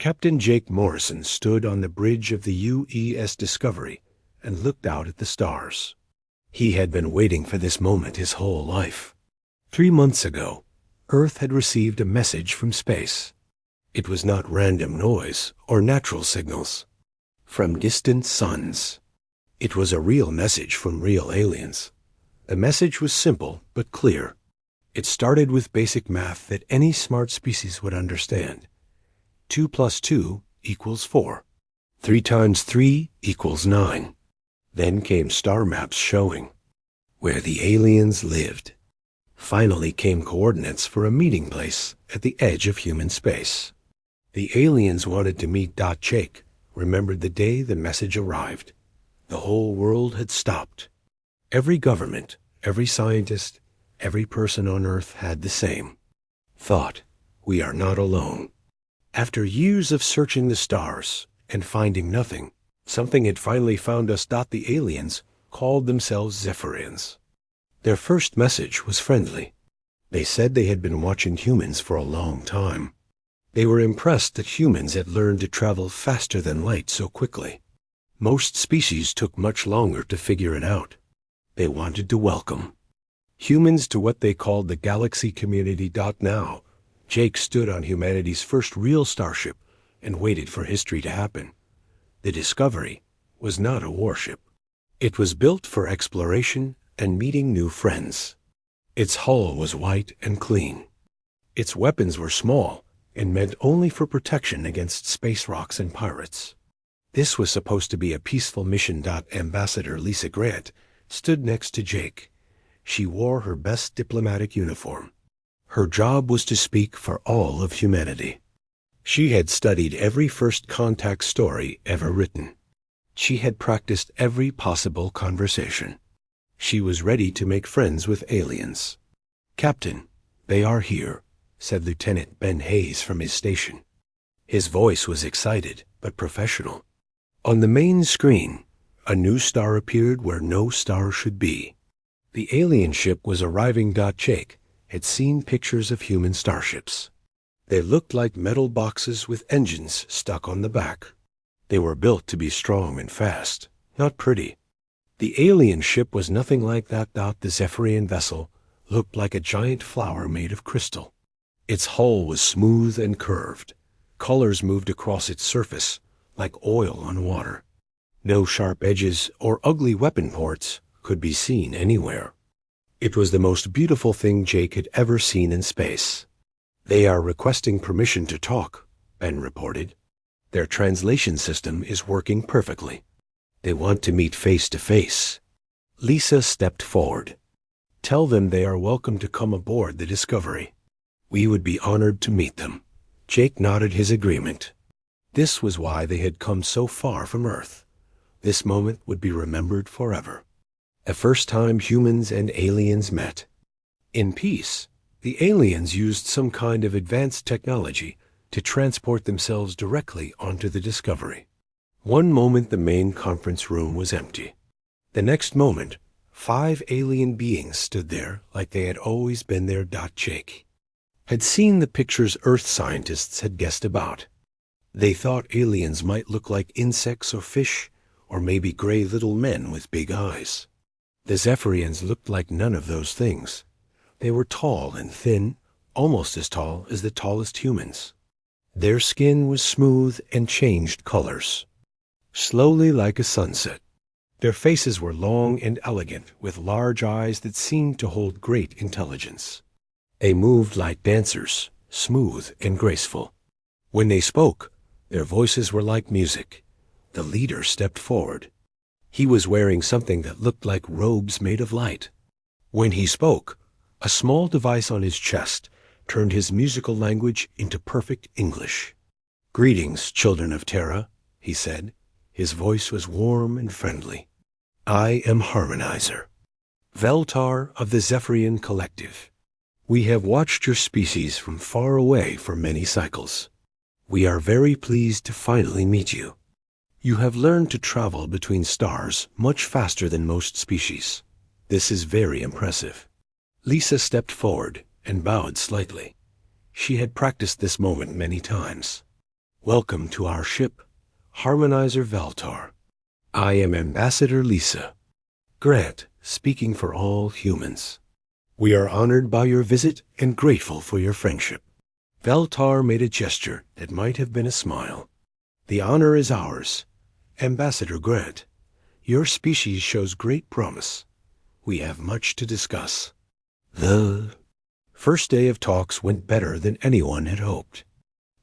Captain Jake Morrison stood on the bridge of the UES Discovery and looked out at the stars. He had been waiting for this moment his whole life. 3 months ago, Earth had received a message from space. It was not random noise or natural signals from distant suns. It was a real message from real aliens. The message was simple but clear. It started with basic math that any smart species would understand. 2 + 2 = 4. 3 × 3 = 9. Then came star maps showing where the aliens lived. Finally came coordinates for a meeting place at the edge of human space. The aliens wanted to meet. Jake remembered the day the message arrived. The whole world had stopped. Every government, every scientist, every person on Earth had the same thought: we are not alone. After years of searching the stars and finding nothing, something had finally found us. The aliens called themselves Zephyrians. Their first message was friendly. They said they had been watching humans for a long time. They were impressed that humans had learned to travel faster than light so quickly. Most species took much longer to figure it out. They wanted to welcome humans to what they called the galaxy community. Now, Jake stood on humanity's first real starship and waited for history to happen. The Discovery was not a warship. It was built for exploration and meeting new friends. Its hull was white and clean. Its weapons were small and meant only for protection against space rocks and pirates. This was supposed to be a peaceful mission. Ambassador Lisa Grant stood next to Jake. She wore her best diplomatic uniform. Her job was to speak for all of humanity. She had studied every first contact story ever written. She had practiced every possible conversation. She was ready to make friends with aliens. "Captain, they are here," said Lieutenant Ben Hayes from his station. His voice was excited but professional. On the main screen, a new star appeared where no star should be. The alien ship was arriving. Jake had seen pictures of human starships. They looked like metal boxes with engines stuck on the back. They were built to be strong and fast, not pretty. The alien ship was nothing like that. The Zephyrian vessel looked like a giant flower made of crystal. Its hull was smooth and curved. Colors moved across its surface like oil on water. No sharp edges or ugly weapon ports could be seen anywhere. It was the most beautiful thing Jake had ever seen in space. "They are requesting permission to talk," Ben reported. "Their translation system is working perfectly. They want to meet face to face." Lisa stepped forward. "Tell them they are welcome to come aboard the Discovery. We would be honored to meet them." Jake nodded his agreement. This was why they had come so far from Earth. This moment would be remembered forever. The first time humans and aliens met. In peace, the aliens used some kind of advanced technology to transport themselves directly onto the Discovery. One moment the main conference room was empty. The next moment, 5 alien beings stood there like they had always been there. Jake had seen the pictures Earth scientists had guessed about. They thought aliens might look like insects or fish, or maybe gray little men with big eyes. The Zephyrians looked like none of those things. They were tall and thin, almost as tall as the tallest humans. Their skin was smooth and changed colors, slowly like a sunset. Their faces were long and elegant, with large eyes that seemed to hold great intelligence. They moved like dancers, smooth and graceful. When they spoke, their voices were like music. The leader stepped forward. He was wearing something that looked like robes made of light. When he spoke, a small device on his chest turned his musical language into perfect English. "Greetings, children of Terra," he said. His voice was warm and friendly. "I am Harmonizer, Veltar of the Zephyrian Collective. We have watched your species from far away for many cycles. We are very pleased to finally meet you. You have learned to travel between stars much faster than most species. This is very impressive." Lisa stepped forward and bowed slightly. She had practiced this moment many times. Welcome to our ship, Harmonizer Valtar. I am Ambassador Lisa Grant, speaking for all humans. We are honored by your visit and grateful for your friendship." Valtar made a gesture that might have been a smile. "The honor is ours. Ambassador Grant, your species shows great promise. We have much to discuss." The first day of talks went better than anyone had hoped.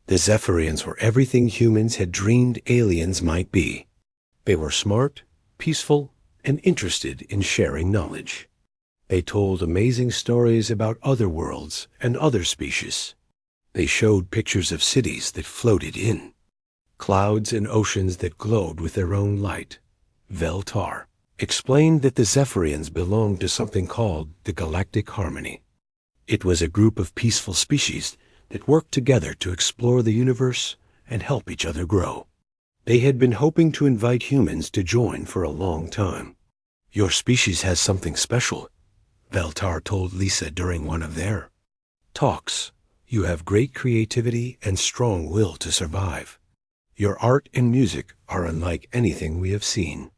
The Zephyrians were everything humans had dreamed aliens might be. They were smart, peaceful, and interested in sharing knowledge. They told amazing stories about other worlds and other species. They showed pictures of cities that floated in, clouds and oceans that glowed with their own light. Valtar explained that the Zephyrians belonged to something called the Galactic Harmony. It was a group of peaceful species that worked together to explore the universe and help each other grow. They had been hoping to invite humans to join for a long time. "Your species has something special," Valtar told Lisa during one of their talks. "You have great creativity and strong will to survive. Your art and music are unlike anything we have seen.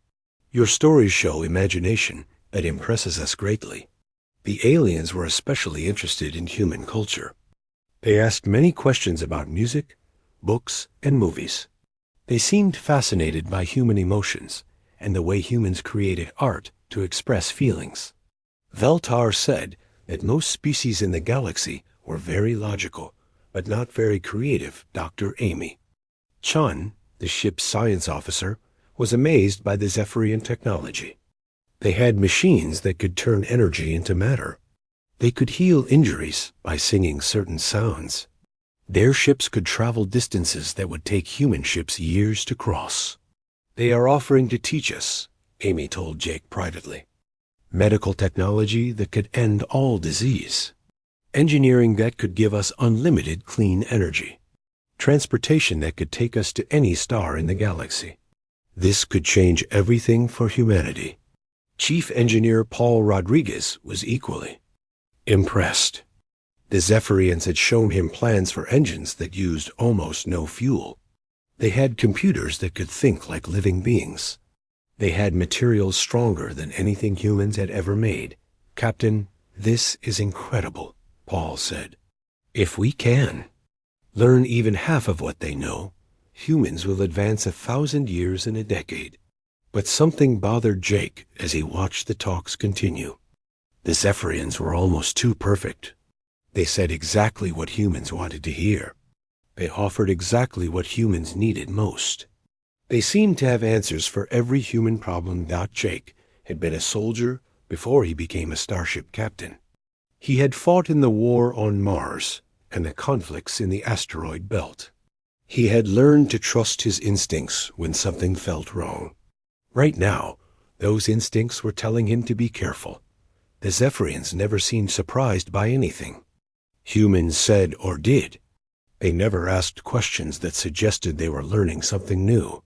Your stories show imagination that impresses us greatly." The aliens were especially interested in human culture. They asked many questions about music, books, and movies. They seemed fascinated by human emotions and the way humans created art to express feelings. Valtar said that most species in the galaxy were very logical, but not very creative. Dr. Amy Chun, the ship's science officer, was amazed by the Zephyrian technology. They had machines that could turn energy into matter. They could heal injuries by singing certain sounds. Their ships could travel distances that would take human ships years to cross. "They are offering to teach us," Amy told Jake privately. "Medical technology that could end all disease. Engineering that could give us unlimited clean energy. Transportation that could take us to any star in the galaxy. This could change everything for humanity." Chief Engineer Paul Rodriguez was equally impressed. The Zephyrians had shown him plans for engines that used almost no fuel. They had computers that could think like living beings. They had materials stronger than anything humans had ever made. "Captain, this is incredible," Paul said. "If we can learn even half of what they know, humans will advance 1,000 years in a decade." But something bothered Jake as he watched the talks continue. The Zephyrians were almost too perfect. They said exactly what humans wanted to hear. They offered exactly what humans needed most. They seemed to have answers for every human problem. Jake had been a soldier before he became a starship captain. He had fought in the war on Mars and the conflicts in the asteroid belt. He had learned to trust his instincts when something felt wrong. Right now, those instincts were telling him to be careful. The Zephyrians never seemed surprised by anything humans said or did. They never asked questions that suggested they were learning something new.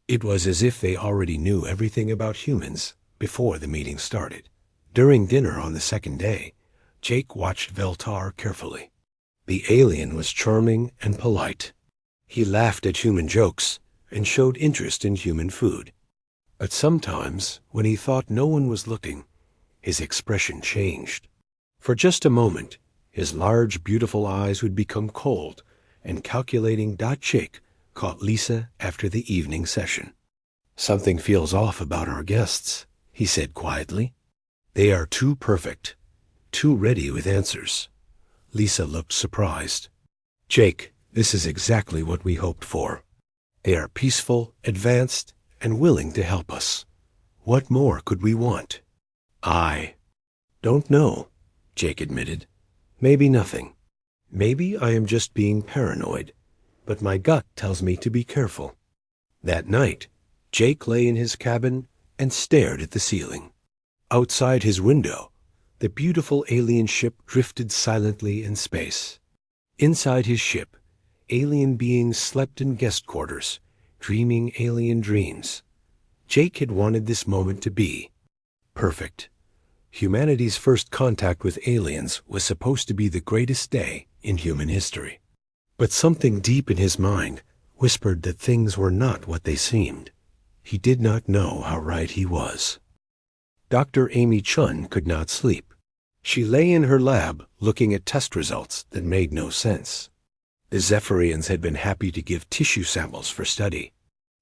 It was as if they already knew everything about humans before the meeting started. During dinner on the second day, Jake watched Valtar carefully. The alien was charming and polite. He laughed at human jokes and showed interest in human food. But sometimes, when he thought no one was looking, his expression changed. For just a moment, his large, beautiful eyes would become cold and calculating. Jake caught Lisa after the evening session. "Something feels off about our guests," he said quietly. "They are too perfect, too ready with answers." Lisa looked surprised. "Jake, this is exactly what we hoped for. They are peaceful, advanced, and willing to help us. What more could we want?" "I don't know," Jake admitted. "Maybe nothing. Maybe I am just being paranoid, but my gut tells me to be careful." That night, Jake lay in his cabin and stared at the ceiling. Outside his window, the beautiful alien ship drifted silently in space. Inside his ship, alien beings slept in guest quarters, dreaming alien dreams. Jake had wanted this moment to be perfect. Humanity's first contact with aliens was supposed to be the greatest day in human history. But something deep in his mind whispered that things were not what they seemed. He did not know how right he was. Dr. Amy Chun could not sleep. She lay in her lab looking at test results that made no sense. The Zephyrians had been happy to give tissue samples for study.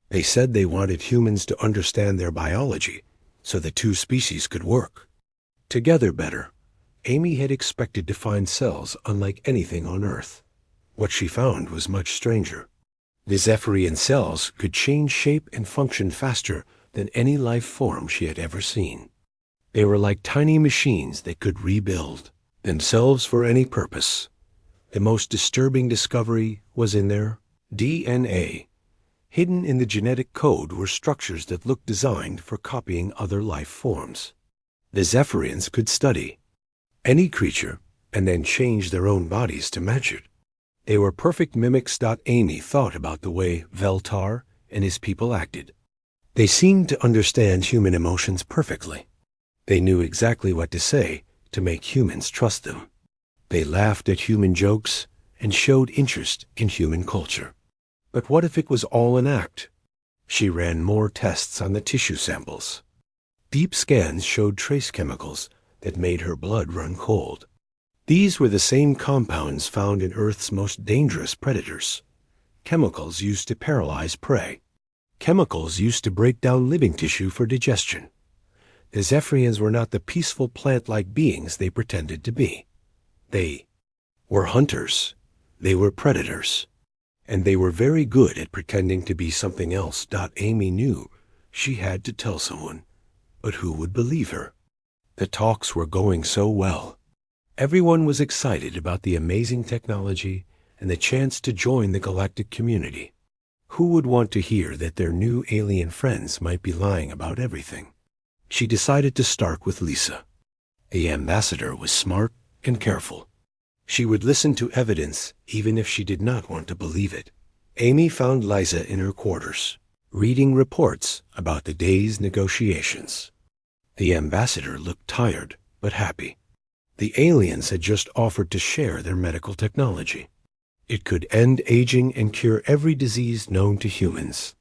They said they wanted humans to understand their biology so the two species could work together better. Amy had expected to find cells unlike anything on Earth. What she found was much stranger. The Zephyrian cells could change shape and function faster than any life form she had ever seen. They were like tiny machines that could rebuild themselves for any purpose. The most disturbing discovery was in their DNA. Hidden in the genetic code were structures that looked designed for copying other life forms. The Zephyrians could study any creature and then change their own bodies to match it. They were perfect mimics. Amy thought about the way Veltar and his people acted. They seemed to understand human emotions perfectly. They knew exactly what to say to make humans trust them. They laughed at human jokes and showed interest in human culture. But what if it was all an act? She ran more tests on the tissue samples. Deep scans showed trace chemicals that made her blood run cold. These were the same compounds found in Earth's most dangerous predators. Chemicals used to paralyze prey. Chemicals used to break down living tissue for digestion. The Zephyrians were not the peaceful plant-like beings they pretended to be. They were hunters. They were predators. And they were very good at pretending to be something else. Amy knew she had to tell someone. But who would believe her? The talks were going so well. Everyone was excited about the amazing technology and the chance to join the galactic community. Who would want to hear that their new alien friends might be lying about everything? She decided to start with Lisa. The ambassador was smart and careful. She would listen to evidence even if she did not want to believe it. Amy found Liza in her quarters, reading reports about the day's negotiations. The ambassador looked tired but happy. The aliens had just offered to share their medical technology. It could end aging and cure every disease known to humans.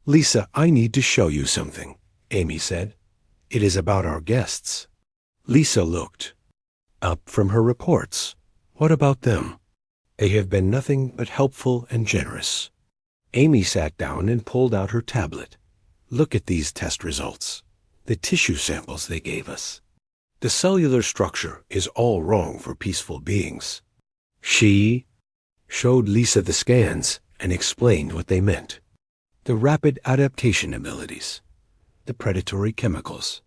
"Lisa, I need to show you something," Amy said. "It is about our guests." Lisa looked up from her reports. "What about them?" "They have been nothing but helpful and generous." Amy sat down and pulled out her tablet. "Look at these test results. The tissue samples they gave us. The cellular structure is all wrong for peaceful beings." She showed Lisa the scans and explained what they meant. The rapid adaptation abilities, the predatory chemicals,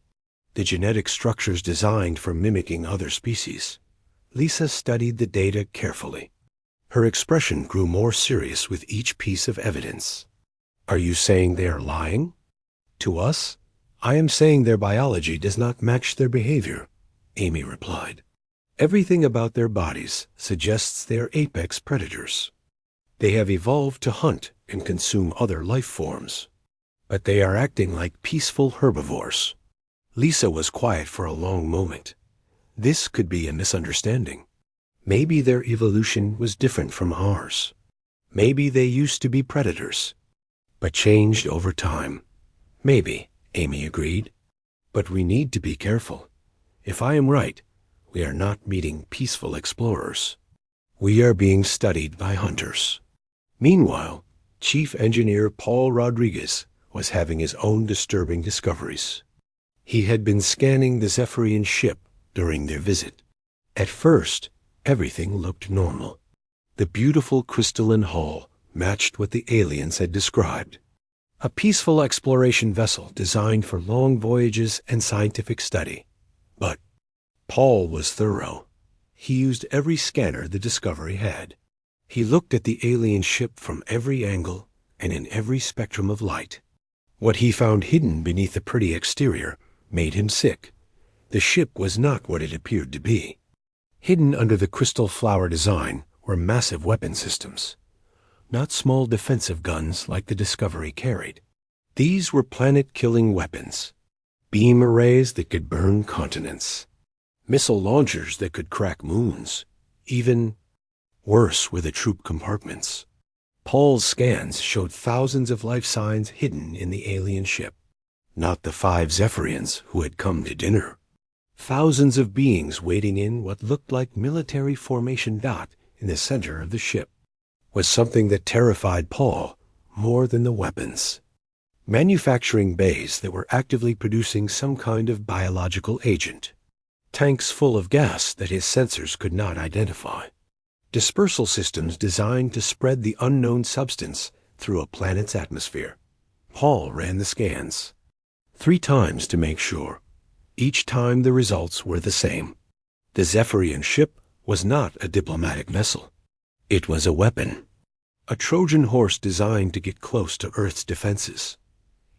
the genetic structures designed for mimicking other species. Lisa studied the data carefully. Her expression grew more serious with each piece of evidence. "Are you saying they are lying?" "To us? I am saying their biology does not match their behavior," Amy replied. "Everything about their bodies suggests they are apex predators. They have evolved to hunt and consume other life forms, but they are acting like peaceful herbivores." Lisa was quiet for a long moment. This could be a misunderstanding. Maybe their evolution was different from ours. Maybe they used to be predators, but changed over time. "Maybe," Amy agreed. "But we need to be careful. If I am right, we are not meeting peaceful explorers. We are being studied by hunters." Meanwhile, Chief Engineer Paul Rodriguez was having his own disturbing discoveries. He had been scanning the Zephyrian ship during their visit. At first, everything looked normal. The beautiful crystalline hull matched what the aliens had described. A peaceful exploration vessel designed for long voyages and scientific study. But Paul was thorough. He used every scanner the Discovery had. He looked at the alien ship from every angle and in every spectrum of light. What he found hidden beneath the pretty exterior made him sick. The ship was not what it appeared to be. Hidden under the crystal flower design were massive weapon systems, not small defensive guns like the Discovery carried. These were planet-killing weapons, beam arrays that could burn continents, missile launchers that could crack moons. Even worse were the troop compartments. Paul's scans showed thousands of life signs hidden in the alien ship. Not the 5 Zephyrians who had come to dinner. Thousands of beings waiting in what looked like military formation dot in the center of the ship was something that terrified Paul more than the weapons. Manufacturing bays that were actively producing some kind of biological agent. Tanks full of gas that his sensors could not identify. Dispersal systems designed to spread the unknown substance through a planet's atmosphere. Paul ran the scans 3 times to make sure. Each time the results were the same. The Zephyrian ship was not a diplomatic vessel. It was a weapon. A Trojan horse designed to get close to Earth's defenses.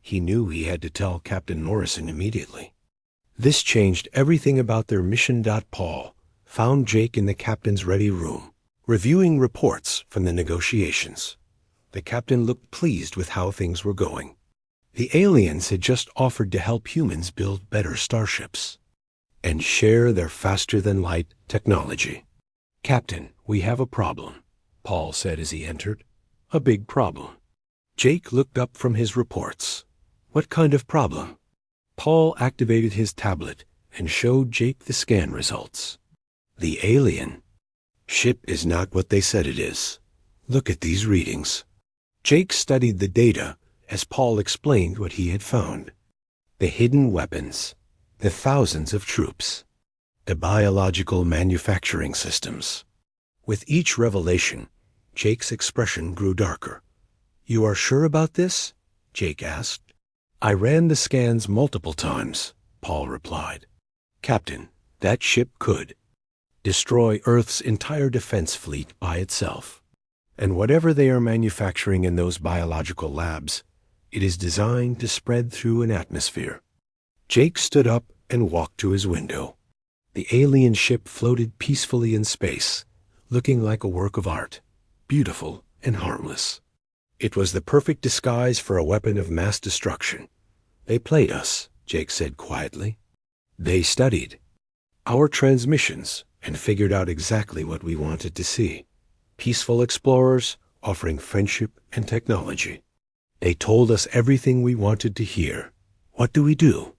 He knew he had to tell Captain Morrison immediately. This changed everything about their mission. Paul found Jake in the captain's ready room, reviewing reports from the negotiations. The captain looked pleased with how things were going. The aliens had just offered to help humans build better starships and share their faster-than-light technology. "Captain, we have a problem," Paul said as he entered. "A big problem." Jake looked up from his reports. "What kind of problem?" Paul activated his tablet and showed Jake the scan results. "The alien ship is not what they said it is. Look at these readings." Jake studied the data as Paul explained what he had found. The hidden weapons, the thousands of troops, the biological manufacturing systems. With each revelation, Jake's expression grew darker. "You are sure about this?" Jake asked. "I ran the scans multiple times," Paul replied. "Captain, that ship could destroy Earth's entire defense fleet by itself. And whatever they are manufacturing in those biological labs, it is designed to spread through an atmosphere." Jake stood up and walked to his window. The alien ship floated peacefully in space, looking like a work of art, beautiful and harmless. It was the perfect disguise for a weapon of mass destruction. "They played us," Jake said quietly. "They studied our transmissions and figured out exactly what we wanted to see. Peaceful explorers offering friendship and technology. They told us everything we wanted to hear. What do we do?"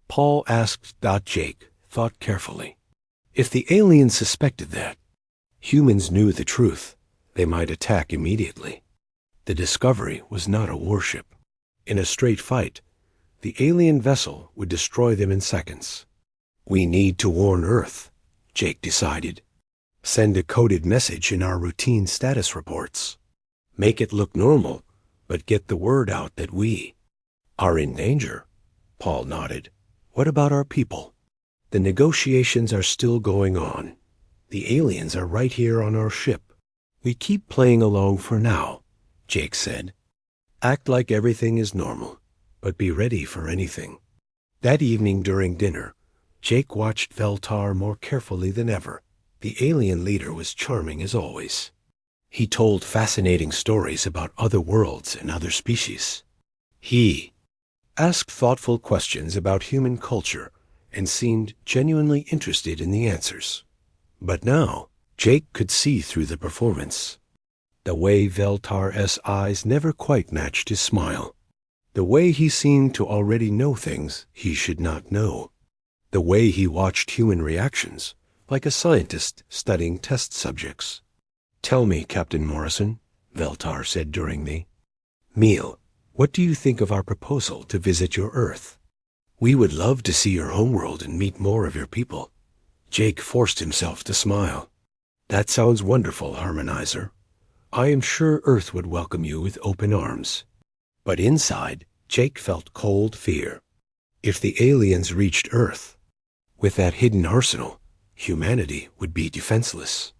Paul asked. Jake thought carefully. If the aliens suspected that humans knew the truth, they might attack immediately. The Discovery was not a warship. In a straight fight, the alien vessel would destroy them in seconds. "We need to warn Earth," Jake decided. "Send a coded message in our routine status reports. Make it look normal, but get the word out that we are in danger." Paul nodded. "What about our people?" "The negotiations are still going on. The aliens are right here on our ship. We keep playing along for now," Jake said. "Act like everything is normal, but be ready for anything." That evening during dinner, Jake watched Veltar more carefully than ever. The alien leader was charming as always. He told fascinating stories about other worlds and other species. He asked thoughtful questions about human culture and seemed genuinely interested in the answers. But now, Jake could see through the performance. The way Veltar's eyes never quite matched his smile. The way he seemed to already know things he should not know. The way he watched human reactions, like a scientist studying test subjects. "Tell me, Captain Morrison," Veltar said during the meal, "what do you think of our proposal to visit your Earth? We would love to see your homeworld and meet more of your people." Jake forced himself to smile. "That sounds wonderful, Harmonizer. I am sure Earth would welcome you with open arms." But inside, Jake felt cold fear. If the aliens reached Earth, with that hidden arsenal, humanity would be defenseless.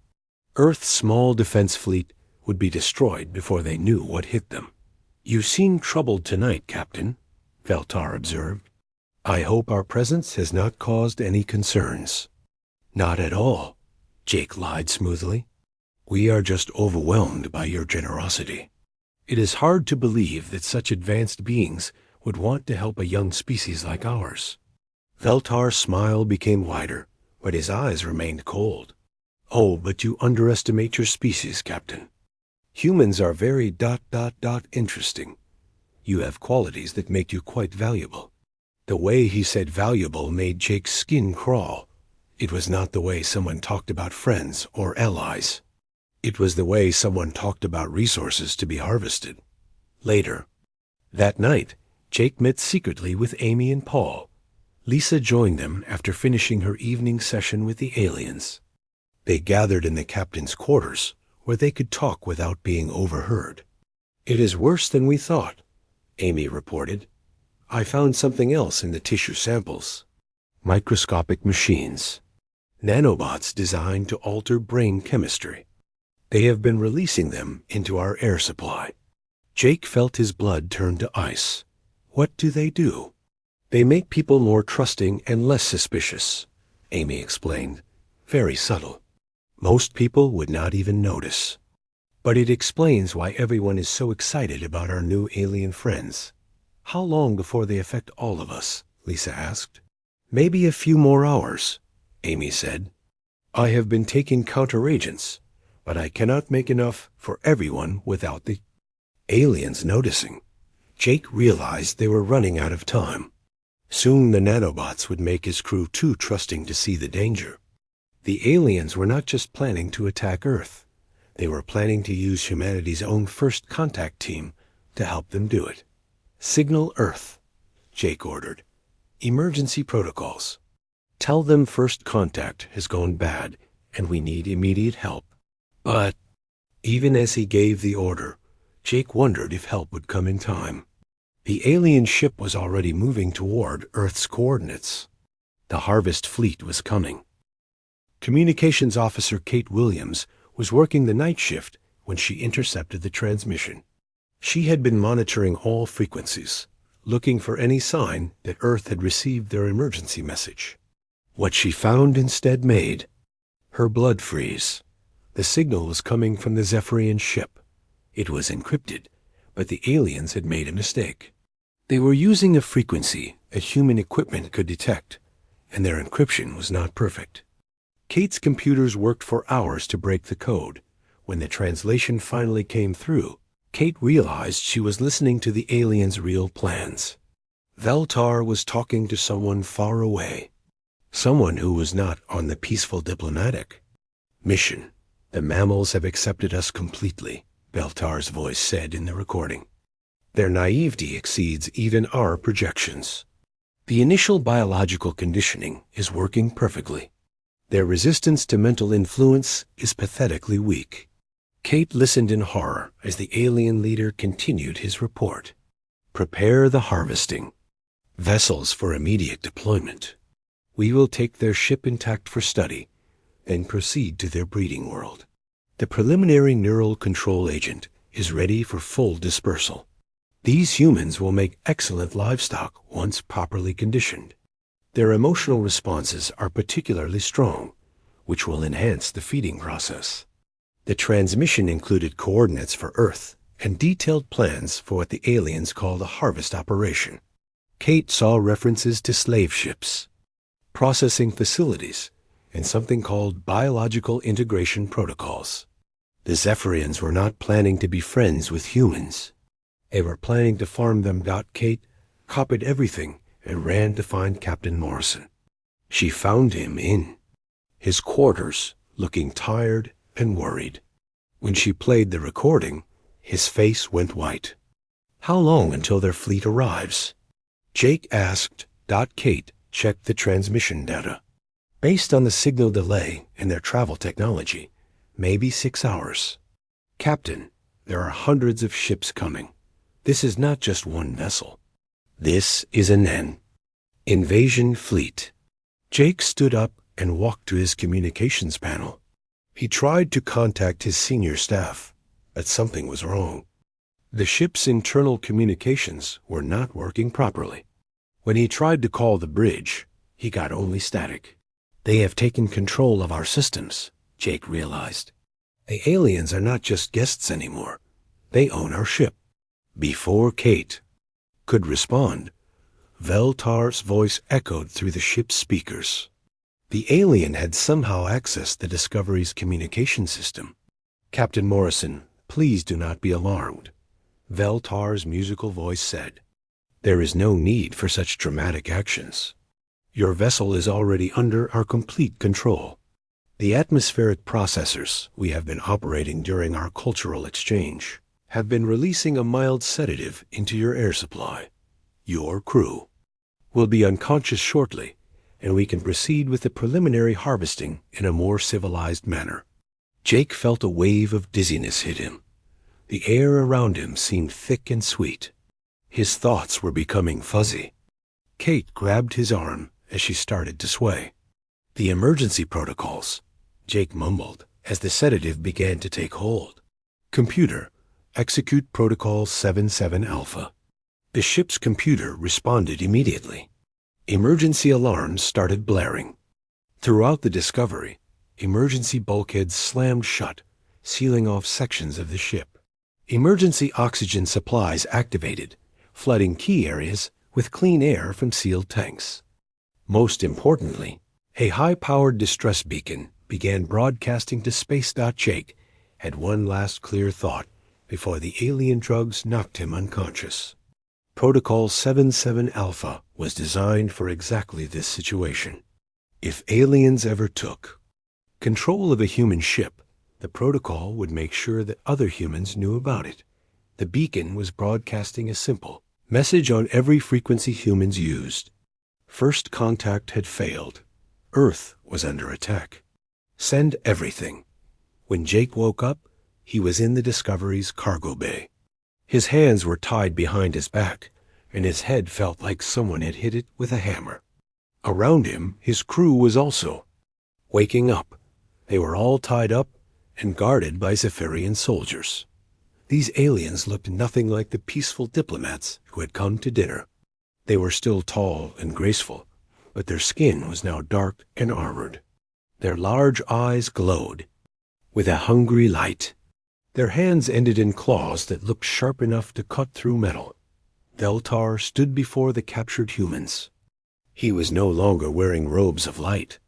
Earth's small defense fleet would be destroyed before they knew what hit them. "You seem troubled tonight, Captain," Veltar observed. "I hope our presence has not caused any concerns." "Not at all," Jake lied smoothly. "We are just overwhelmed by your generosity. It is hard to believe that such advanced beings would want to help a young species like ours." Veltar's smile became wider, but his eyes remained cold. "Oh, but you underestimate your species, Captain. Humans are very interesting. You have qualities that make you quite valuable. The way he said valuable made Jake's skin crawl. It was not the way someone talked about friends or allies. It was the way someone talked about resources to be harvested. Later. That night, Jake met secretly with Amy and Paul. Lisa joined them after finishing her evening session with the aliens. They gathered in the captain's quarters, where they could talk without being overheard. "It is worse than we thought," Amy reported. "I found something else in the tissue samples. Microscopic machines. Nanobots designed to alter brain chemistry. They have been releasing them into our air supply." Jake felt his blood turn to ice. What do? They make people more trusting and less suspicious, Amy explained. Very subtle. Most people would not even notice. But it explains why everyone is so excited about our new alien friends. How long before they affect all of us? Lisa asked. Maybe a few more hours, Amy said. I have been taking counteragents, but I cannot make enough for everyone without the aliens noticing. Jake realized they were running out of time. Soon the nanobots would make his crew too trusting to see the danger. The aliens were not just planning to attack Earth. They were planning to use humanity's own first contact team to help them do it. Signal Earth, Jake ordered. Emergency protocols. Tell them first contact has gone bad and we need immediate help. But even as he gave the order, Jake wondered if help would come in time. The alien ship was already moving toward Earth's coordinates. The harvest fleet was coming. Communications Officer Kate Williams was working the night shift when she intercepted the transmission. She had been monitoring all frequencies, looking for any sign that Earth had received their emergency message. What she found instead made her blood freeze. The signal was coming from the Zephyrian ship. It was encrypted, but the aliens had made a mistake. They were using a frequency that human equipment could detect, and their encryption was not perfect. Kate's computers worked for hours to break the code. When the translation finally came through, Kate realized she was listening to the aliens' real plans. Veltar was talking to someone far away, someone who was not on the peaceful diplomatic mission. The mammals have accepted us completely, Veltar's voice said in the recording. Their naivety exceeds even our projections. The initial biological conditioning is working perfectly. Their resistance to mental influence is pathetically weak. Kate listened in horror as the alien leader continued his report. Prepare the harvesting. Vessels for immediate deployment. We will take their ship intact for study, then proceed to their breeding world. The preliminary neural control agent is ready for full dispersal. These humans will make excellent livestock once properly conditioned. Their emotional responses are particularly strong, which will enhance the feeding process. The transmission included coordinates for Earth and detailed plans for what the aliens called a harvest operation. Kate saw references to slave ships, processing facilities, and something called biological integration protocols. The Zephyrians were not planning to be friends with humans. They were planning to farm them. Kate copied everything and ran to find Captain Morrison. She found him in his quarters, looking tired and worried. When she played the recording, his face went white. How long until their fleet arrives? Jake asked. Kate checked the transmission data. Based on the signal delay and their travel technology, maybe 6 hours. Captain, there are hundreds of ships coming. This is not just one vessel. This is an invasion fleet. Jake stood up and walked to his communications panel. He tried to contact his senior staff, but something was wrong. The ship's internal communications were not working properly. When he tried to call the bridge, he got only static. They have taken control of our systems, Jake realized. The aliens are not just guests anymore. They own our ship. Before Kate could respond, Veltar's voice echoed through the ship's speakers. The alien had somehow accessed the Discovery's communication system. Captain Morrison, Please do not be alarmed, Veltar's musical voice said. There is no need for such dramatic actions. Your vessel is already under our complete control. The atmospheric processors we have been operating during our cultural exchange have been releasing a mild sedative into your air supply. Your crew will be unconscious shortly, and we can proceed with the preliminary harvesting in a more civilized manner. Jake felt a wave of dizziness hit him. The air around him seemed thick and sweet. His thoughts were becoming fuzzy. Kate grabbed his arm as she started to sway. The emergency protocols, Jake mumbled as the sedative began to take hold. Computer, execute Protocol 77 Alpha. The ship's computer responded immediately. Emergency alarms started blaring. Throughout the Discovery, emergency bulkheads slammed shut, sealing off sections of the ship. Emergency oxygen supplies activated, flooding key areas with clean air from sealed tanks. Most importantly, a high-powered distress beacon began broadcasting to space. Jake had one last clear thought before the alien drugs knocked him unconscious. Protocol 77 Alpha was designed for exactly this situation. If aliens ever took control of a human ship, the protocol would make sure that other humans knew about it. The beacon was broadcasting a simple message on every frequency humans used. First contact had failed. Earth was under attack. Send everything. When Jake woke up, he was in the Discovery's cargo bay. His hands were tied behind his back, and his head felt like someone had hit it with a hammer. Around him, his crew was also waking up. They were all tied up and guarded by Zephyrian soldiers. These aliens looked nothing like the peaceful diplomats who had come to dinner. They were still tall and graceful, but their skin was now dark and armored. Their large eyes glowed with a hungry light. Their hands ended in claws that looked sharp enough to cut through metal. Veltar stood before the captured humans. He was no longer wearing robes of light.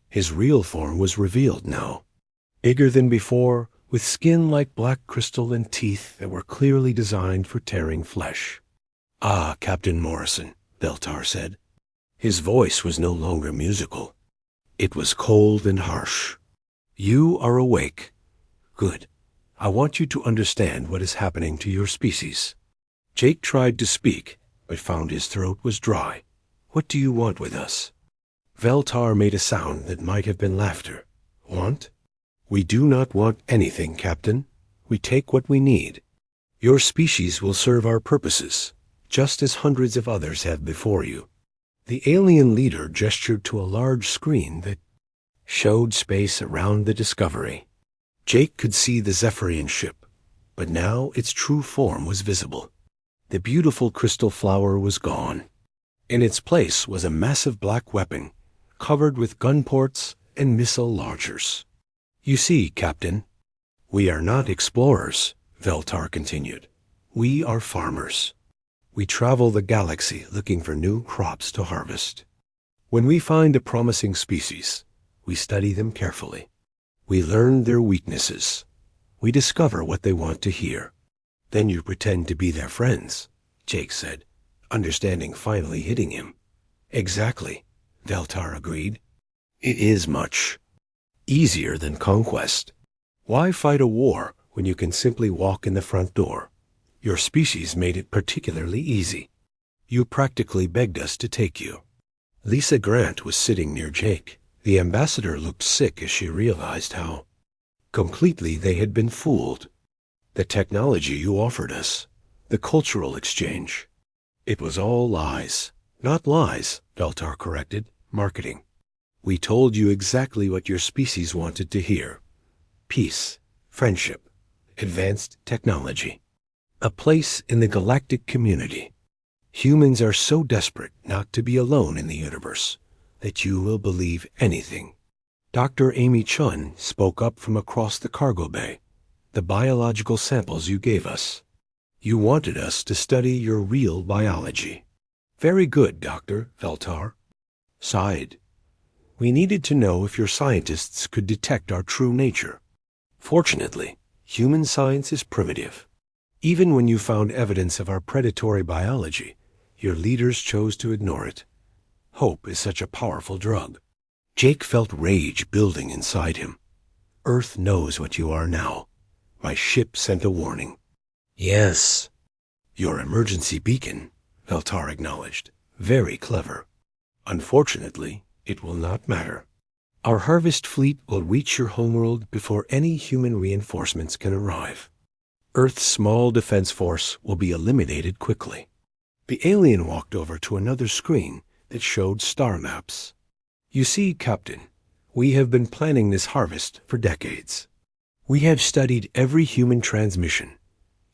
His real form was revealed now, bigger than before, with skin like black crystal and teeth that were clearly designed for tearing flesh. "Ah, Captain Morrison," Veltar said. His voice was no longer musical. It was cold and harsh. "You are awake. Good. I want you to understand what is happening to your species." Jake tried to speak, but found his throat was dry. "What do you want with us?" Veltar made a sound that might have been laughter. "Want? We do not want anything, Captain. We take what we need. Your species will serve our purposes, just as hundreds of others have before you." The alien leader gestured to a large screen that showed space around the Discovery. Jake could see the Zephyrian ship, but now its true form was visible. The beautiful crystal flower was gone. In its place was a massive black weapon, covered with gun ports and missile launchers. "You see, Captain, we are not explorers," Veltar continued. "We are farmers. We travel the galaxy looking for new crops to harvest. When we find a promising species, we study them carefully. We learn their weaknesses. We discover what they want to hear. Then you pretend to be their friends," Jake said, understanding finally hitting him. "Exactly," Veltar agreed. "It is much easier than conquest. Why fight a war when you can simply walk in the front door? Your species made it particularly easy. You practically begged us to take you." Lisa Grant was sitting near Jake. The ambassador looked sick as she realized how completely they had been fooled. "The technology you offered us, the cultural exchange, it was all lies." "Not lies," Veltar corrected. "Marketing. We told you exactly what your species wanted to hear. Peace, friendship, advanced technology. A place in the galactic community. Humans are so desperate not to be alone in the universe that you will believe anything." Dr. Amy Chun spoke up from across the cargo bay. "The biological samples you gave us. You wanted us to study your real biology." "Very good, Doctor," Veltar sighed. "We needed to know if your scientists could detect our true nature. Fortunately, Human science is primitive. Even when you found evidence of our predatory biology, your leaders chose to ignore it. Hope is such a powerful drug. Jake felt rage building inside him. Earth knows what you are now. My ship sent a warning. Yes. Your emergency beacon, Veltar acknowledged. Very clever. Unfortunately, it will not matter. Our harvest fleet will reach your homeworld before any human reinforcements can arrive. Earth's small defense force will be eliminated quickly. The alien walked over to another screen that showed star maps. You see, Captain, we have been planning this harvest for decades. We have studied every human transmission,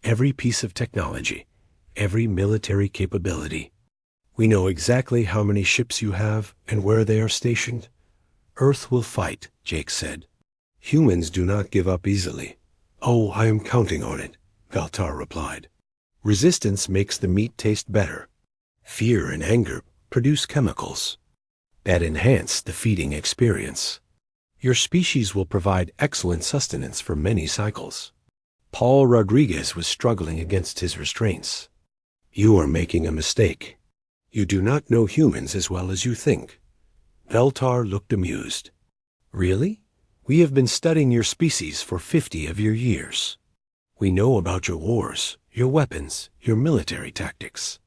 every piece of technology, every military capability. We know exactly how many ships you have and where they are stationed. Earth will fight, Jake said. Humans do not give up easily. Oh, I am counting on it, Veltar replied. Resistance makes the meat taste better. Fear and anger produce chemicals that enhance the feeding experience. Your species will provide excellent sustenance for many cycles. Paul Rodriguez was struggling against his restraints. You are making a mistake. You do not know humans as well as you think. Veltar looked amused. Really? We have been studying your species for 50 of your years. We know about your wars, your weapons, your military tactics.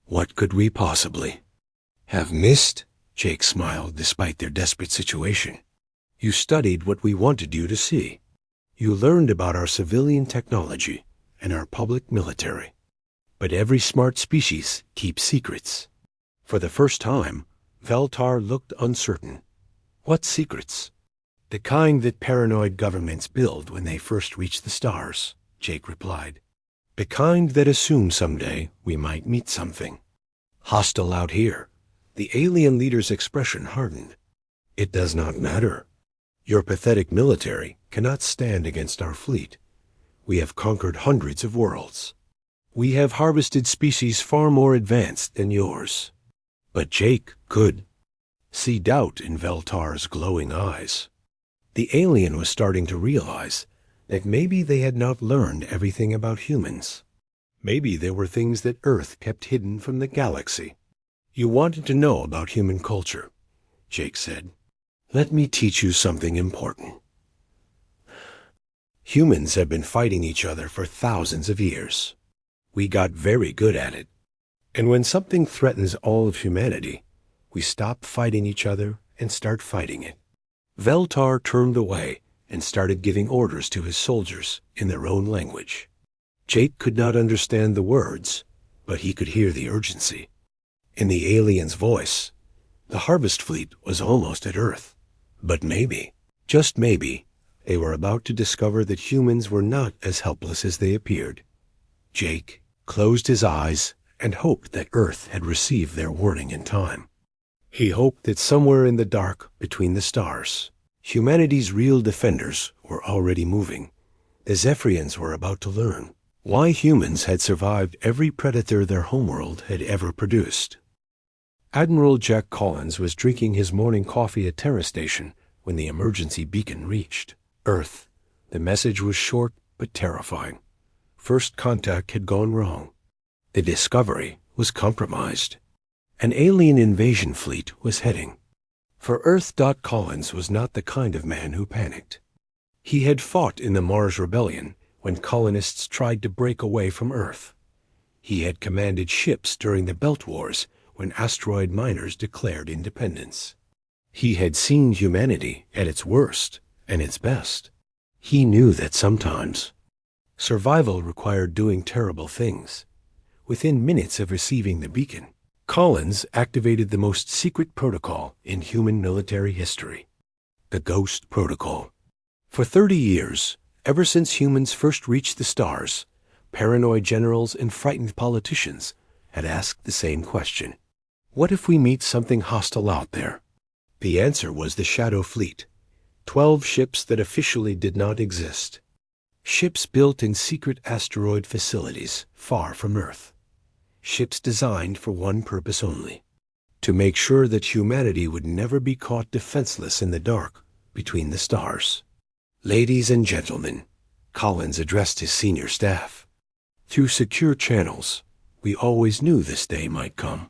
What could we possibly have missed? Jake smiled despite their desperate situation. You studied what we wanted you to see. You learned about our civilian technology and our public military. But every smart species keeps secrets. For the first time, Veltar looked uncertain. What secrets? The kind that paranoid governments build when they first reach the stars, Jake replied. The kind that assume someday we might meet something hostile out here. The alien leader's expression hardened. It does not matter. Your pathetic military cannot stand against our fleet. We have conquered hundreds of worlds. We have harvested species far more advanced than yours. But Jake could see doubt in Veltar's glowing eyes. The alien was starting to realize that maybe they had not learned everything about humans. Maybe there were things that Earth kept hidden from the galaxy. You wanted to know about human culture, Jake said. Let me teach you something important. Humans have been fighting each other for thousands of years. We got very good at it. And when something threatens all of humanity, we stop fighting each other and start fighting it. Veltar turned away and started giving orders to his soldiers in their own language. Jake could not understand the words, but he could hear the urgency. In the alien's voice, the harvest fleet was almost at Earth. But maybe, just maybe, they were about to discover that humans were not as helpless as they appeared. Jake closed his eyes and hoped that Earth had received their warning in time. He hoped that somewhere in the dark between the stars, humanity's real defenders were already moving. The Zephyrians were about to learn why humans had survived every predator their homeworld had ever produced. Admiral Jack Collins was drinking his morning coffee at Terra Station when the emergency beacon reached Earth. The message was short but terrifying. First contact had gone wrong. The Discovery was compromised. An alien invasion fleet was heading for Earth. Collins was not the kind of man who panicked. He had fought in the Mars Rebellion when colonists tried to break away from Earth. He had commanded ships during the Belt Wars when asteroid miners declared independence. He had seen humanity at its worst and its best. He knew that sometimes survival required doing terrible things. Within minutes of receiving the beacon, Collins activated the most secret protocol in human military history, the Ghost Protocol. For 30 years, ever since humans first reached the stars, paranoid generals and frightened politicians had asked the same question. What if we meet something hostile out there? The answer was the Shadow Fleet, 12 ships that officially did not exist. Ships built in secret asteroid facilities far from Earth. Ships designed for one purpose only, to make sure that humanity would never be caught defenseless in the dark between the stars. Ladies and gentlemen, Collins addressed his senior staff. Through secure channels, we always knew this day might come.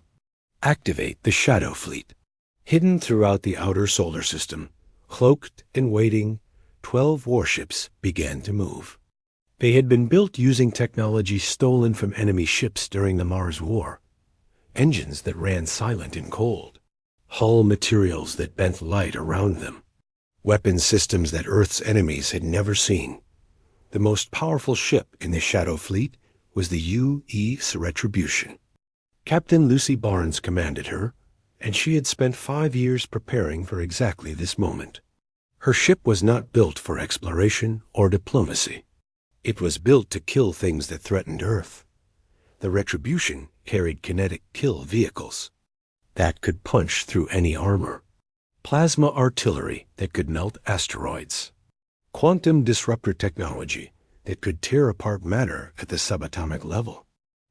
Activate the Shadow Fleet. Hidden throughout the outer solar system, cloaked and waiting, 12 warships began to move. They had been built using technology stolen from enemy ships during the Mars War. Engines that ran silent and cold. Hull materials that bent light around them. Weapon systems that Earth's enemies had never seen. The most powerful ship in the Shadow Fleet was the U.E.'s Retribution. Captain Lucy Barnes commanded her, and she had spent 5 years preparing for exactly this moment. Her ship was not built for exploration or diplomacy. It was built to kill things that threatened Earth. The Retribution carried kinetic kill vehicles that could punch through any armor, plasma artillery that could melt asteroids, quantum disruptor technology that could tear apart matter at the subatomic level.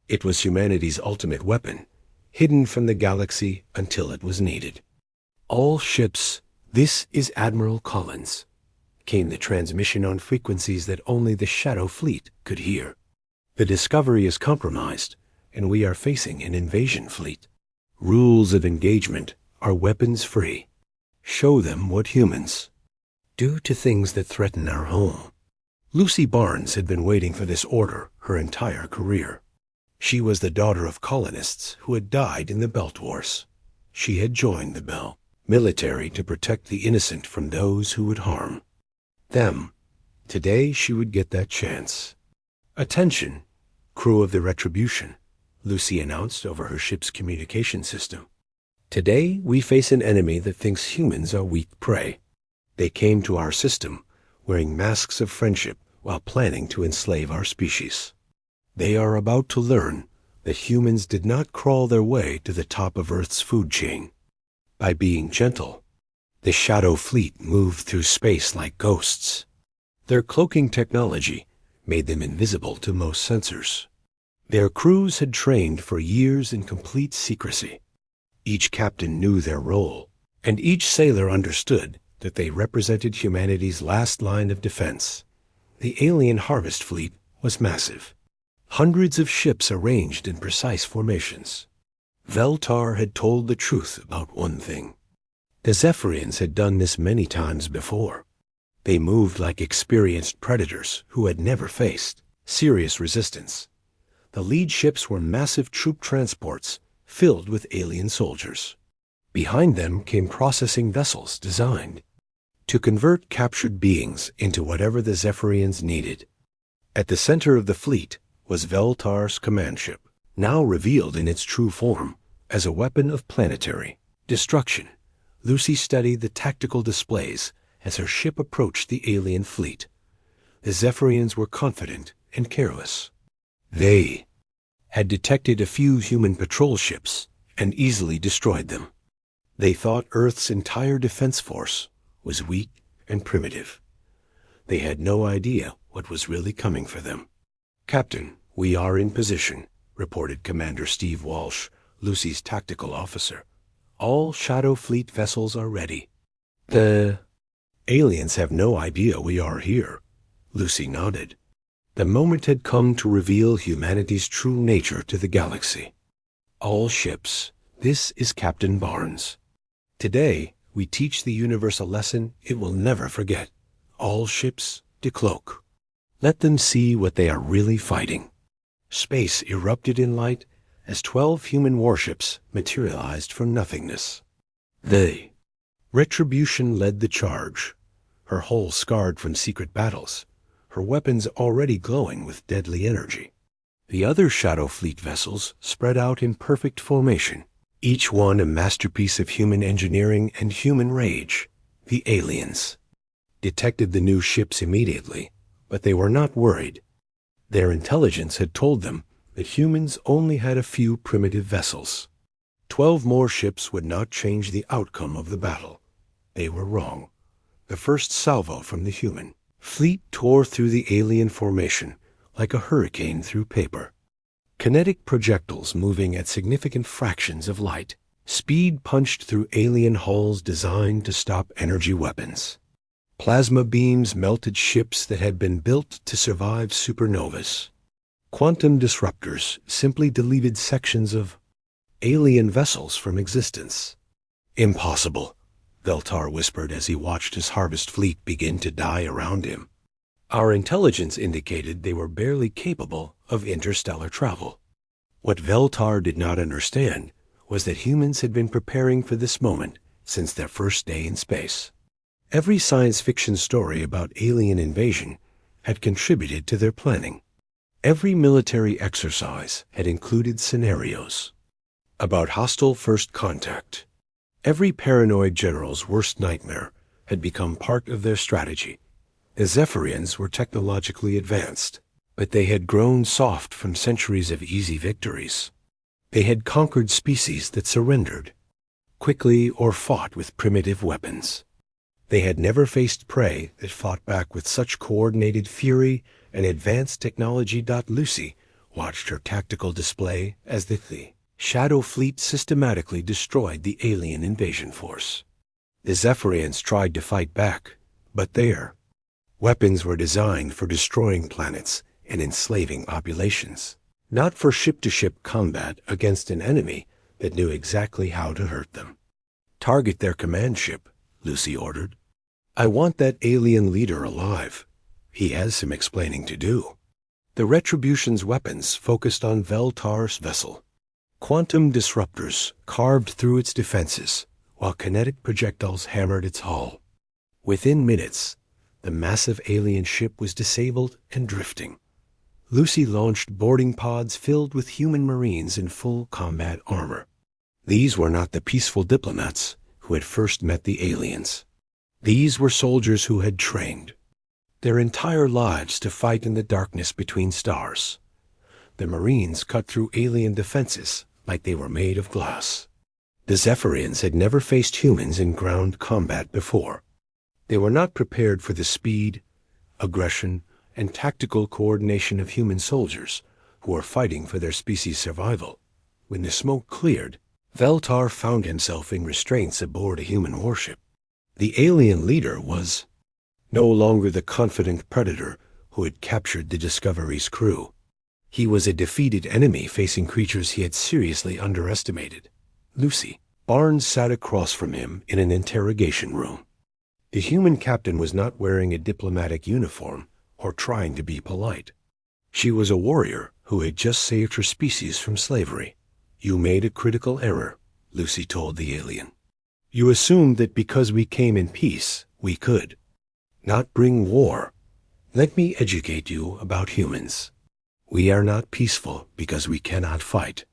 It was humanity's ultimate weapon, hidden from the galaxy until it was needed. All ships, this is Admiral Collins, came the transmission on frequencies that only the Shadow Fleet could hear. The Discovery is compromised, and we are facing an invasion fleet. Rules of engagement are weapons-free. Show them what humans do to things that threaten our home. Lucy Barnes had been waiting for this order her entire career. She was the daughter of colonists who had died in the Belt Wars. She had joined the Bell military to protect the innocent from those who would harm them. Today she would get that chance. Attention, crew of the Retribution, Lucy announced over her ship's communication system. Today we face an enemy that thinks humans are weak prey. They came to our system wearing masks of friendship while planning to enslave our species. They are about to learn that humans did not crawl their way to the top of Earth's food chain. By being gentle, the Shadow Fleet moved through space like ghosts. Their cloaking technology made them invisible to most sensors. Their crews had trained for years in complete secrecy. Each captain knew their role, and each sailor understood that they represented humanity's last line of defense. The alien harvest fleet was massive. Hundreds of ships arranged in precise formations. Veltar had told the truth about one thing. The Zephyrians had done this many times before. They moved like experienced predators who had never faced serious resistance. The lead ships were massive troop transports filled with alien soldiers. Behind them came processing vessels designed to convert captured beings into whatever the Zephyrians needed. At the center of the fleet was Veltar's command ship, now revealed in its true form as a weapon of planetary destruction. Lucy studied the tactical displays as her ship approached the alien fleet. The Zephyrians were confident and careless. They had detected a few human patrol ships and easily destroyed them. They thought Earth's entire defense force was weak and primitive. They had no idea what was really coming for them. "Captain, we are in position," reported Commander Steve Walsh, Lucy's tactical officer. "All Shadow Fleet vessels are ready." "The aliens have no idea we are here," Lucy nodded. The moment had come to reveal humanity's true nature to the galaxy. "All ships, this is Captain Barnes. Today, we teach the universe a lesson it will never forget. All ships, decloak. Let them see what they are really fighting." Space erupted in light as 12 human warships materialized from nothingness. The Retribution led the charge, her hull scarred from secret battles, her weapons already glowing with deadly energy. The other Shadow Fleet vessels spread out in perfect formation, each one a masterpiece of human engineering and human rage. The aliens detected the new ships immediately, but they were not worried. Their intelligence had told them that humans only had a few primitive vessels. 12 more ships would not change the outcome of the battle. They were wrong. The first salvo from the human fleet tore through the alien formation like a hurricane through paper. Kinetic projectiles moving at significant fractions of light. Speed punched through alien hulls designed to stop energy weapons. Plasma beams melted ships that had been built to survive supernovas. Quantum disruptors simply deleted sections of alien vessels from existence. Impossible, Veltar whispered as he watched his harvest fleet begin to die around him. Our intelligence indicated they were barely capable of interstellar travel. What Veltar did not understand was that humans had been preparing for this moment since their first day in space. Every science fiction story about alien invasion had contributed to their planning. Every military exercise had included scenarios about hostile first contact. Every paranoid general's worst nightmare had become part of their strategy. The Zephyrians were technologically advanced, but they had grown soft from centuries of easy victories. They had conquered species that surrendered quickly or fought with primitive weapons. They had never faced prey that fought back with such coordinated fury and advanced technology. Lucy watched her tactical display as the Shadow Fleet systematically destroyed the alien invasion force. The Zephyrians tried to fight back, but their weapons were designed for destroying planets and enslaving populations, not for ship-to-ship combat against an enemy that knew exactly how to hurt them. Target their command ship, Lucy ordered. I want that alien leader alive. He has some explaining to do. The Retribution's weapons focused on Veltar's vessel. Quantum disruptors carved through its defenses, while kinetic projectiles hammered its hull. Within minutes, the massive alien ship was disabled and drifting. Lucy launched boarding pods filled with human marines in full combat armor. These were not the peaceful diplomats who had first met the aliens. These were soldiers who had trained their entire lives to fight in the darkness between stars. The Marines cut through alien defenses like they were made of glass. The Zephyrians had never faced humans in ground combat before. They were not prepared for the speed, aggression, and tactical coordination of human soldiers who were fighting for their species' survival. When the smoke cleared, Veltar found himself in restraints aboard a human warship. The alien leader was no longer the confident predator who had captured the Discovery's crew. He was a defeated enemy facing creatures he had seriously underestimated. Lucy. Barnes sat across from him in an interrogation room. The human captain was not wearing a diplomatic uniform or trying to be polite. She was a warrior who had just saved her species from slavery. You made a critical error, Lucy told the alien. You assumed that because we came in peace, we could not bring war. Let me educate you about humans. We are not peaceful because we cannot fight.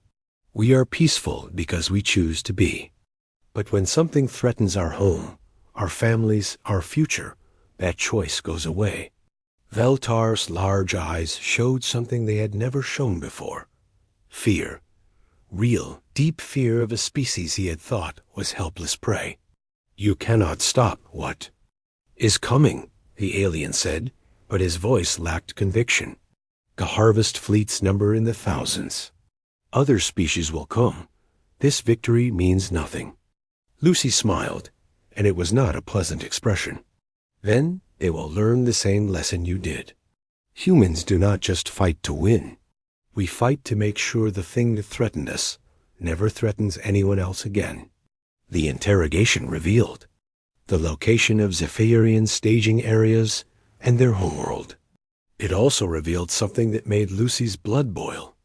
We are peaceful because we choose to be. But when something threatens our home, our families, our future, that choice goes away. Veltar's large eyes showed something they had never shown before. Fear. Real, deep fear of a species he had thought was helpless prey. You cannot stop what is coming, the alien said, but his voice lacked conviction. The harvest fleets number in the thousands. Other species will come. This victory means nothing. Lucy smiled, and it was not a pleasant expression. Then they will learn the same lesson you did. Humans do not just fight to win. We fight to make sure the thing that threatened us never threatens anyone else again. The interrogation revealed the location of Zephyrian staging areas and their homeworld. It also revealed something that made Lucy's blood boil.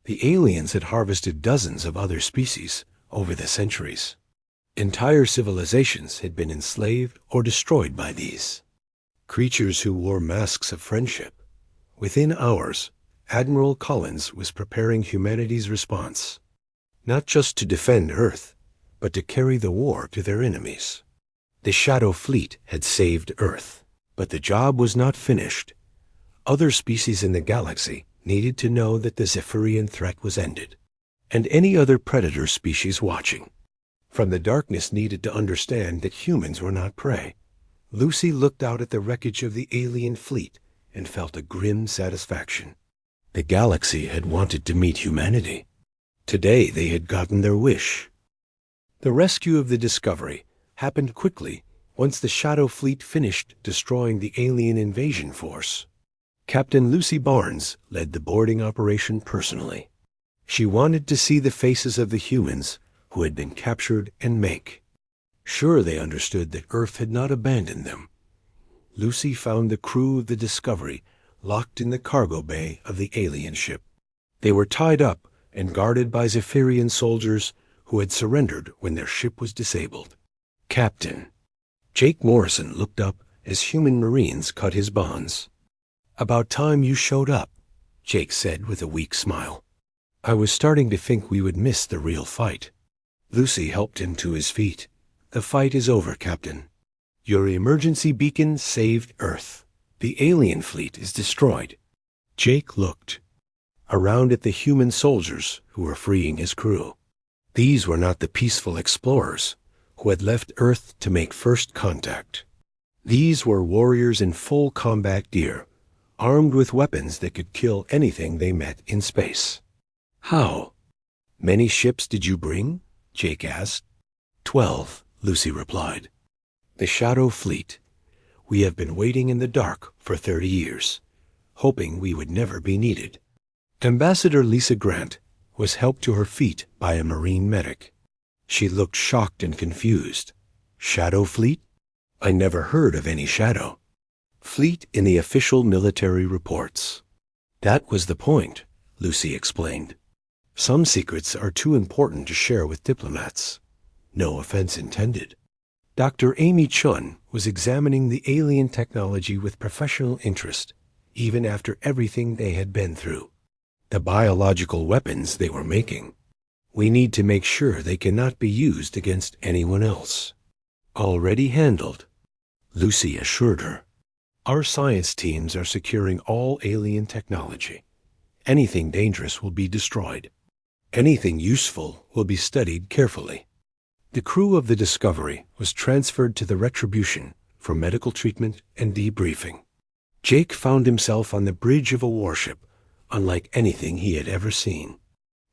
The aliens had harvested dozens of other species over the centuries. Entire civilizations had been enslaved or destroyed by these creatures who wore masks of friendship. Within hours, Admiral Collins was preparing humanity's response, not just to defend Earth, but to carry the war to their enemies. The Shadow Fleet had saved Earth, but the job was not finished. Other species in the galaxy needed to know that the Zephyrian threat was ended, and any other predator species watching from the darkness needed to understand that humans were not prey. Lucy looked out at the wreckage of the alien fleet and felt a grim satisfaction. The galaxy had wanted to meet humanity. Today they had gotten their wish. The rescue of the Discovery happened quickly once the Shadow Fleet finished destroying the alien invasion force. Captain Lucy Barnes led the boarding operation personally. She wanted to see the faces of the humans who had been captured and make sure they understood that Earth had not abandoned them. Lucy found the crew of the Discovery locked in the cargo bay of the alien ship. They were tied up and guarded by Zephyrian soldiers who had surrendered when their ship was disabled. Captain Jake Morrison looked up as human Marines cut his bonds. "About time you showed up," Jake said with a weak smile. "I was starting to think we would miss the real fight." Lucy helped him to his feet. "The fight is over, Captain. Your emergency beacon saved Earth. The alien fleet is destroyed." Jake looked around at the human soldiers who were freeing his crew. These were not the peaceful explorers who had left Earth to make first contact. These were warriors in full combat gear, armed with weapons that could kill anything they met in space. "How many ships did you bring?" Jake asked. 12, Lucy replied. "The Shadow Fleet. We have been waiting in the dark for 30 years, hoping we would never be needed." Ambassador Lisa Grant was helped to her feet by a Marine medic. She looked shocked and confused. "Shadow Fleet? I never heard of any Shadow Fleet in the official military reports." "That was the point," Lucy explained. "Some secrets are too important to share with diplomats. No offense intended." Dr. Amy Chun was examining the alien technology with professional interest, even after everything they had been through. The biological weapons they were making. "We need to make sure they cannot be used against anyone else." "Already handled," Lucy assured her. "Our science teams are securing all alien technology. Anything dangerous will be destroyed. Anything useful will be studied carefully." The crew of the Discovery was transferred to the Retribution for medical treatment and debriefing. Jake found himself on the bridge of a warship unlike anything he had ever seen.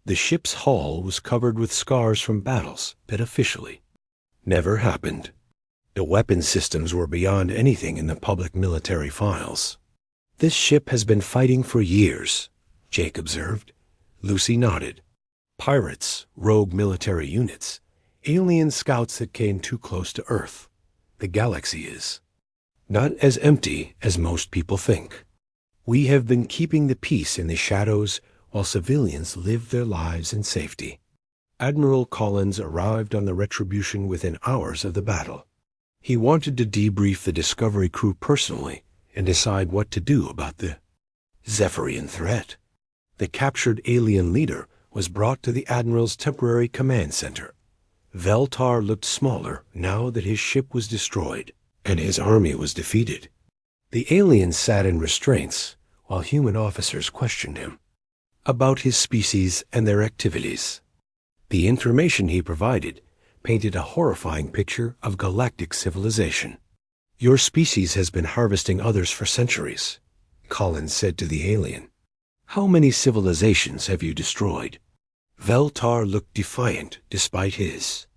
The ship's hull was covered with scars from battles that officially never happened. The weapon systems were beyond anything in the public military files. "This ship has been fighting for years," Jake observed. Lucy nodded. "Pirates, rogue military units, alien scouts that came too close to Earth. The galaxy is not as empty as most people think. We have been keeping the peace in the shadows while civilians live their lives in safety." Admiral Collins arrived on the Retribution within hours of the battle. He wanted to debrief the Discovery crew personally and decide what to do about the Zephyrian threat. The captured alien leader was brought to the Admiral's temporary command center. Veltar looked smaller now that his ship was destroyed and his army was defeated. The alien sat in restraints while human officers questioned him about his species and their activities. The information he provided painted a horrifying picture of galactic civilization. "Your species has been harvesting others for centuries," Collins said to the alien. "How many civilizations have you destroyed?" Veltar looked defiant despite his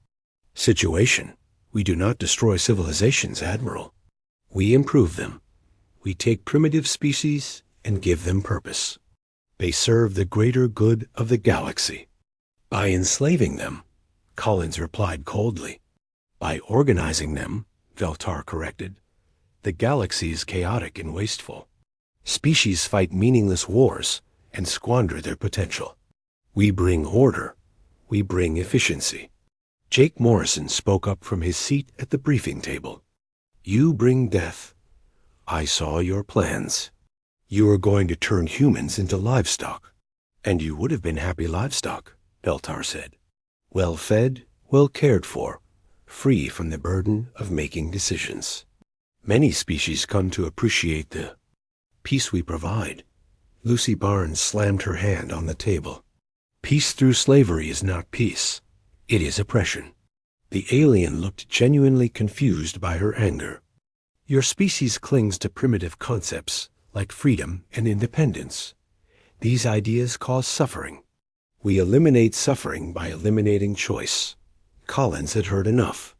situation. "We do not destroy civilizations, Admiral. We improve them. We take primitive species and give them purpose. They serve the greater good of the galaxy." "By enslaving them," Collins replied coldly. "By organizing them," Veltar corrected. "The galaxy is chaotic and wasteful. Species fight meaningless wars and squander their potential. We bring order. We bring efficiency." Jake Morrison spoke up from his seat at the briefing table. "You bring death. I saw your plans. You are going to turn humans into livestock." "And you would have been happy livestock," Veltar said. "Well fed, well cared for, free from the burden of making decisions. Many species come to appreciate the peace we provide." Lucy Barnes slammed her hand on the table. "Peace through slavery is not peace. It is oppression." The alien looked genuinely confused by her anger. "Your species clings to primitive concepts like freedom and independence. These ideas cause suffering. We eliminate suffering by eliminating choice." Collins had heard enough.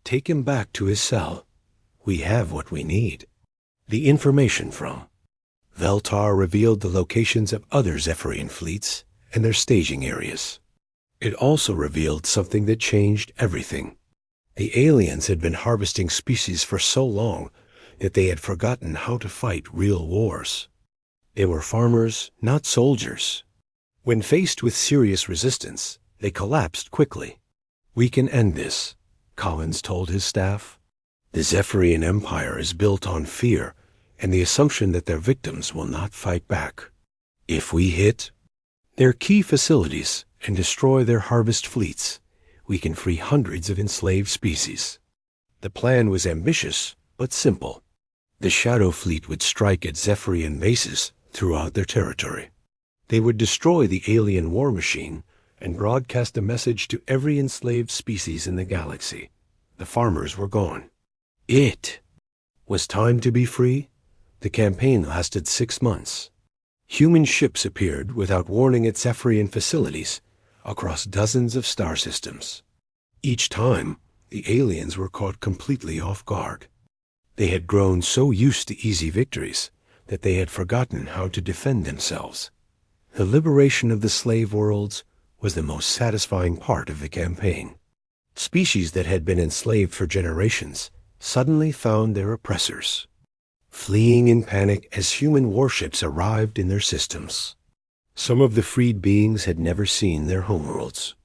"Take him back to his cell," We have what we need. The information from Veltar revealed the locations of other Zephyrian fleets and their staging areas. It also revealed something that changed everything. The aliens had been harvesting species for so long that they had forgotten how to fight real wars. They were farmers, not soldiers. When faced with serious resistance, they collapsed quickly. "We can end this," Collins told his staff. "The Zephyrian Empire is built on fear and the assumption that their victims will not fight back. If we hit their key facilities and destroy their harvest fleets, we can free hundreds of enslaved species." The plan was ambitious, but simple. The Shadow Fleet would strike at Zephyrian bases throughout their territory. They would destroy the alien war machine and broadcast a message to every enslaved species in the galaxy. The farmers were gone. It was time to be free. The campaign lasted 6 months. Human ships appeared without warning at Zephyrian facilities across dozens of star systems. Each time, the aliens were caught completely off guard. They had grown so used to easy victories that they had forgotten how to defend themselves. The liberation of the slave worlds was the most satisfying part of the campaign. Species that had been enslaved for generations suddenly found their oppressors, fleeing in panic as human warships arrived in their systems. Some of the freed beings had never seen their homeworlds.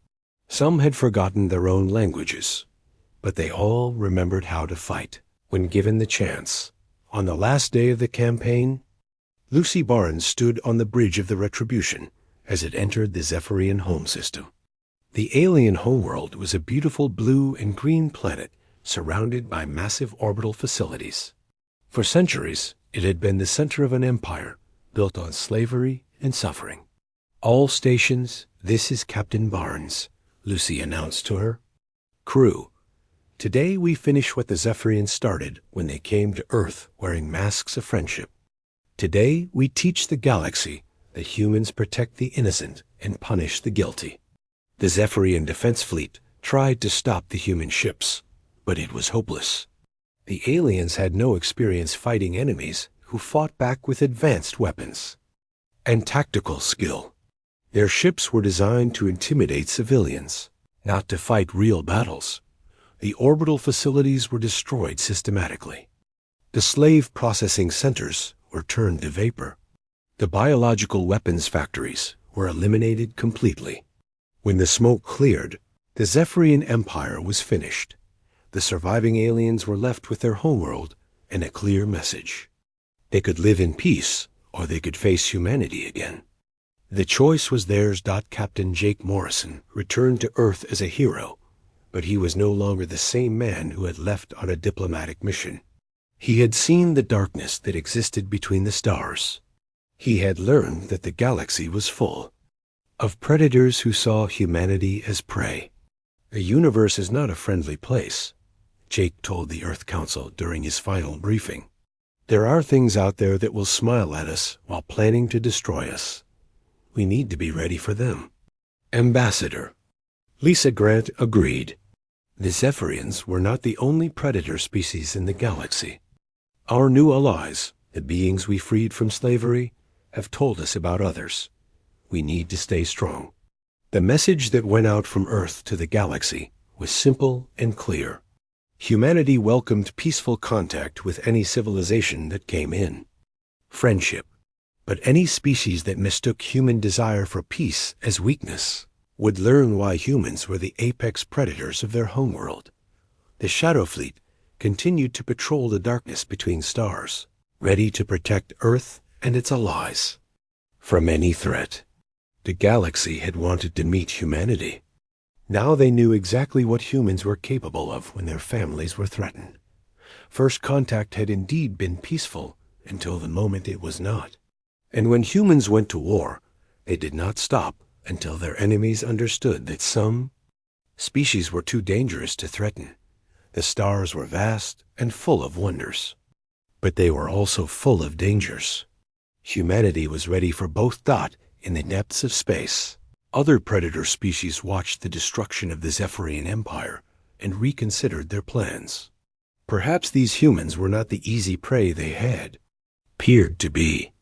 Some had forgotten their own languages, but they all remembered how to fight when given the chance. On the last day of the campaign, Lucy Barnes stood on the bridge of the Retribution as it entered the Zephyrian home system. The alien homeworld was a beautiful blue and green planet surrounded by massive orbital facilities. For centuries, it had been the center of an empire built on slavery and suffering. "All stations, this is Captain Barnes," Lucy announced to her. "Crew, today we finish what the Zephyrians started when they came to Earth wearing masks of friendship. Today we teach the galaxy that humans protect the innocent and punish the guilty." The Zephyrian Defense Fleet tried to stop the human ships, but it was hopeless. The aliens had no experience fighting enemies who fought back with advanced weapons and tactical skill. Their ships were designed to intimidate civilians, not to fight real battles. The orbital facilities were destroyed systematically. The slave processing centers were turned to vapor. The biological weapons factories were eliminated completely. When the smoke cleared, the Zephyrian Empire was finished. The surviving aliens were left with their homeworld and a clear message. They could live in peace, or they could face humanity again. The choice was theirs. Captain Jake Morrison returned to Earth as a hero, but he was no longer the same man who had left on a diplomatic mission. He had seen the darkness that existed between the stars. He had learned that the galaxy was full of predators who saw humanity as prey. "The universe is not a friendly place," Jake told the Earth Council during his final briefing. "There are things out there that will smile at us while planning to destroy us. We need to be ready for them." Ambassador Lisa Grant agreed. The Zephyrians were not the only predator species in the galaxy. Our new allies, the beings we freed from slavery, have told us about others. We need to stay strong. The message that went out from Earth to the galaxy was simple and clear. Humanity welcomed peaceful contact with any civilization that came in. Friendship. But any species that mistook human desire for peace as weakness would learn why humans were the apex predators of their homeworld. The Shadow Fleet continued to patrol the darkness between stars, ready to protect Earth and its allies from any threat. The galaxy had wanted to meet humanity. Now they knew exactly what humans were capable of when their families were threatened. First contact had indeed been peaceful until the moment it was not. And when humans went to war, they did not stop until their enemies understood that some species were too dangerous to threaten. The stars were vast and full of wonders, but they were also full of dangers. Humanity was ready for both. In the depths of space, other predator species watched the destruction of the Zephyrian Empire and reconsidered their plans. Perhaps these humans were not the easy prey they had appeared to be.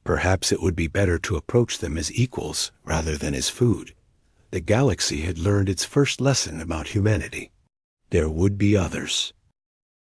Perhaps it would be better to approach them as equals rather than as food. The galaxy had learned its first lesson about humanity. There would be others.